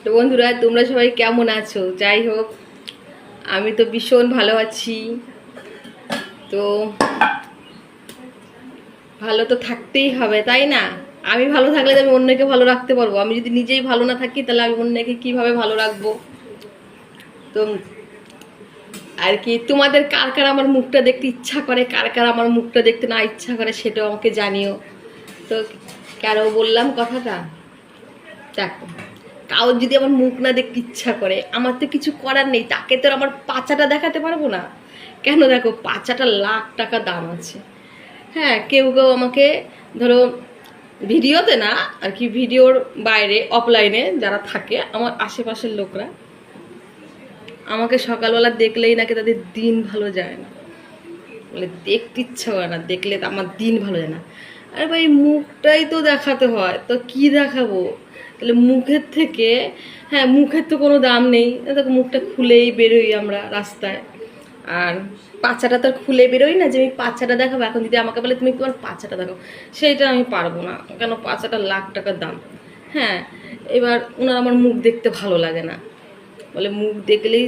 তো বন্ধুরা, তোমরা সবাই কেমন আছো? যাই হোক, আমি তো ভীষণ ভালো আছি। তো ভালো তো থাকতেই হবে, তাই না? আমি ভালো থাকলে তো আমি অন্যকে ভালো রাখতে পারবো। আমি যদি নিজেই ভালো না থাকি তাহলে আমি অন্যকে কিভাবে ভালো রাখবো? তো আর কি, তোমাদের কার কার আমার মুখটা দেখতে ইচ্ছা করে, কার কার আমার মুখটা দেখতে না ইচ্ছা করে, সেটাও আমাকে জানিও। তো কেন বললাম কথাটা, দেখো, কারোর যদি আমার মুখ না দেখতে ইচ্ছা করে, আমার তো কিছু করার নেই। তাকে তো আর আমার পাচাটা দেখাতে পারবো না। কেন? দেখো, পাচাটা লাখ টাকা দাম আছে। হ্যাঁ, কেউ কেউ আমাকে, ধরো ভিডিওতে না আর কি, ভিডিওর বাইরে অফলাইনে যারা থাকে আমার আশেপাশের লোকরা, আমাকে সকালবেলা দেখলেই নাকি তাদের দিন ভালো যায় না, বলে দেখতে ইচ্ছা করে না, দেখলে তো আমার দিন ভালো যায় না। আরে ভাই, মুখটাই তো দেখাতে হয়, তো কি দেখাবো? তাহলে মুখের থেকে, হ্যাঁ, মুখের তো কোনো দাম নেই, দেখো মুখটা খুলেই বেরোই আমরা রাস্তায়। আর পাছাটা তো আর খুলে বেরোই না যে আমি পাছাটা দেখাবো। এখন যদি আমাকে বলে তুমি তোমার পাছাটা দেখো, সেইটা আমি পারবো না, কেন? পাছাটা লাখ টাকার দাম। হ্যাঁ, এবার ওনার আমার মুখ দেখতে ভালো লাগে না, বলে মুখ দেখলেই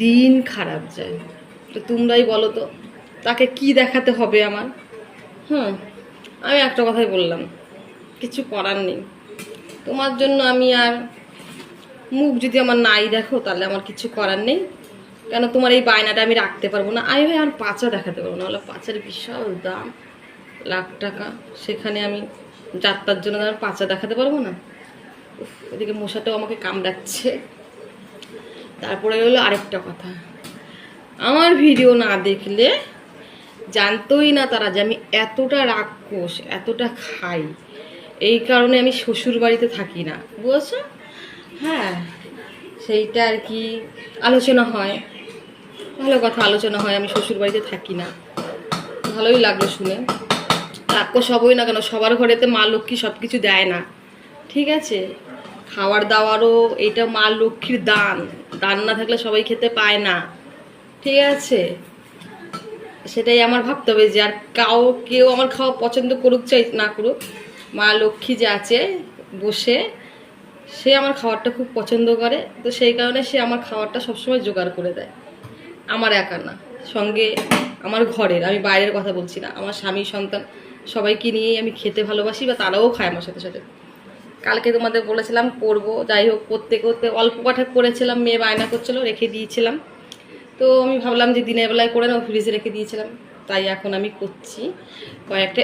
দিন খারাপ যায়। তো তোমরাই বলো তো, তাকে কি দেখাতে হবে আমার? হুম, আমি একটা কথাই বললাম, কিছু করার নেই। তোমার জন্য আমি আর, মুখ যদি আমার নাই দেখো তাহলে আমার কিছু করার নেই। কেন? তোমার এই বায়নাটা আমি রাখতে পারবো না। আমি ভাই আমার পাচা দেখাতে পারবো না, বলে পাচার বিশাল দাম, লাখ টাকা। সেখানে আমি যাত্রার জন্য আমার পাচা দেখাতে পারবো না? উফ, এদিকে মশাটাও আমাকে কামড়াচ্ছে। তারপরে হলো আরেকটা কথা, আমার ভিডিও না দেখলে জানতোই না তারা যে আমি এতটা রাক্ষস, এতটা খাই। এই কারণে আমি শ্বশুর বাড়িতে থাকি না, বুঝেছো? হ্যাঁ, সেইটা আর কি আলোচনা হয়, ভালো কথা আলোচনা হয়। আমি শ্বশুর বাড়িতে থাকি না, ভালোই লাগলো শুনে। রাক্ষস সবই না কেন, সবার ঘরেতে মা লক্ষ্মী সব কিছু দেয় না, ঠিক আছে? খাওয়ার দাওয়ারও এটা মা লক্ষ্মীর দান, দান না থাকলে সবাই খেতে পায় না, ঠিক আছে? সেটাই আমার ভাবতে হবে যে আর কেউ আমার খাওয়া পছন্দ করুক চাই না করুক, মা লক্ষ্মী যে আছে বসে, সে আমার খাবারটা খুব পছন্দ করে। তো সেই কারণে সে আমার খাবারটা সবসময় জোগাড় করে দেয়, আমার একা না, সঙ্গে আমার ঘরের, আমি বাইরের কথা বলছি না, আমার স্বামী সন্তান সবাইকে নিয়েই আমি খেতে ভালোবাসি, বা তারাও খায় আমার সাথে সাথে। কালকে তোমাদের বলেছিলাম করবো, যাই হোক, করতে করতে অল্প কাঠা করেছিলাম, মেয়ে বায়না করছিলো, রেখে দিয়েছিলাম। তো আমি ভাবলাম যে দিনের বেলায় করে না, ফ্রিজে রেখে দিয়েছিলাম, তাই এখন আমি করছি। কয়েকটা